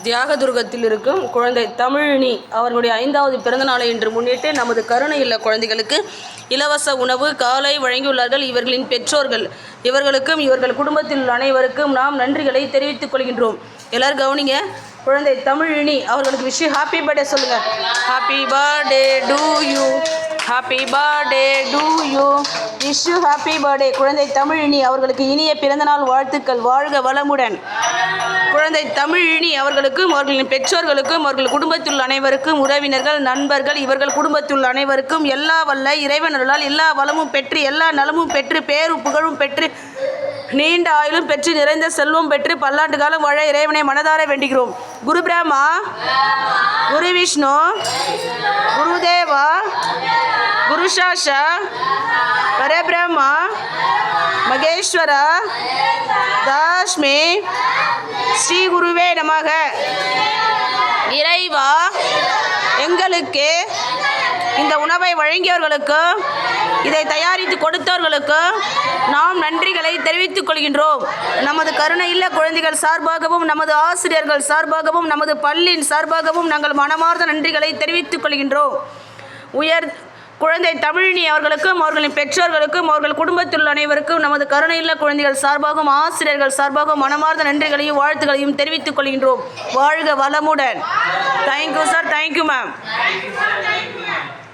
தியாகதுர்கத்தில் இருக்கும் குழந்தை தமிழினி அவர்களுடைய 5வது பிறந்த நாளை இன்று முன்னிட்டு நமது கருணை இல்ல குழந்தைகளுக்கு இலவச உணவு காலை வழங்கியுள்ளார்கள் இவர்களின் பெற்றோர்கள். இவர்களுக்கும் இவர்கள் குடும்பத்தில் உள்ள அனைவருக்கும் நாம் நன்றிகளை தெரிவித்துக் கொள்கின்றோம். எல்லாரும் கவனிங்க. குழந்தை தமிழினி அவர்களுக்கு விஷ் ஹாப்பி பர்த்டே சொல்லுங்க. Happy birthday to you, happy birthday to you, wish you happy birthday. குழந்தை தமிழினி அவர்களுக்கு இனிய பிறந்தநாள் வாழ்த்துக்கள். வாழ்க வளமுடன். குழந்தை தமிழினி அவர்களுக்கும் அவர்களின் பெற்றோர்களுக்கும் அவர்கள் குடும்பத்தில் உள்ள அனைவருக்கும் உறவினர்கள் நண்பர்கள் இவர்கள் குடும்பத்தில் உள்ள அனைவருக்கும் எல்லா வல்ல இறைவனர்களால் எல்லா வளமும் பெற்று எல்லா நலமும் பெற்று பேரும் புகழும் பெற்று நீண்ட ஆயுளும் பெற்று நிறைந்த செல்வம் பெற்று பல்லாண்டு காலம் வாழ இறைவனை மனதார வேண்டுகிறோம். குரு பிரம்மா, குரு விஷ்ணு, குருதேவா, குரு சாஷா, பரபிரம்மா, மகேஸ்வரா, தாஷ்மி, ஸ்ரீ குருவே நமக. இறைவா, எங்களுக்கு இந்த உணவை வழங்கியவர்களுக்கும் இதை தயாரித்து கொடுத்தவர்களுக்கும் நாம் நன்றிகளை தெரிவித்துக் கொள்கின்றோம். நமது கருணை இல்ல குழந்தைகள் சார்பாகவும் நமது ஆசிரியர்கள் சார்பாகவும் நமது பள்ளியின் சார்பாகவும் நாங்கள் மனமார்ந்த நன்றிகளை தெரிவித்துக் கொள்கின்றோம். குழந்தை தமிழினி அவர்களுக்கும் அவர்களின் பெற்றோர்களுக்கும் அவர்கள் குடும்பத்தில் உள்ள அனைவருக்கும் நமது கருணை இல்ல குழந்தைகள் சார்பாகவும் ஆசிரியர்கள் சார்பாகவும் மனமார்ந்த நன்றிகளையும் வாழ்த்துக்களையும் தெரிவித்துக் கொள்கின்றோம். வாழ்க வளமுடன். Thank you sir. Thank you ma'am.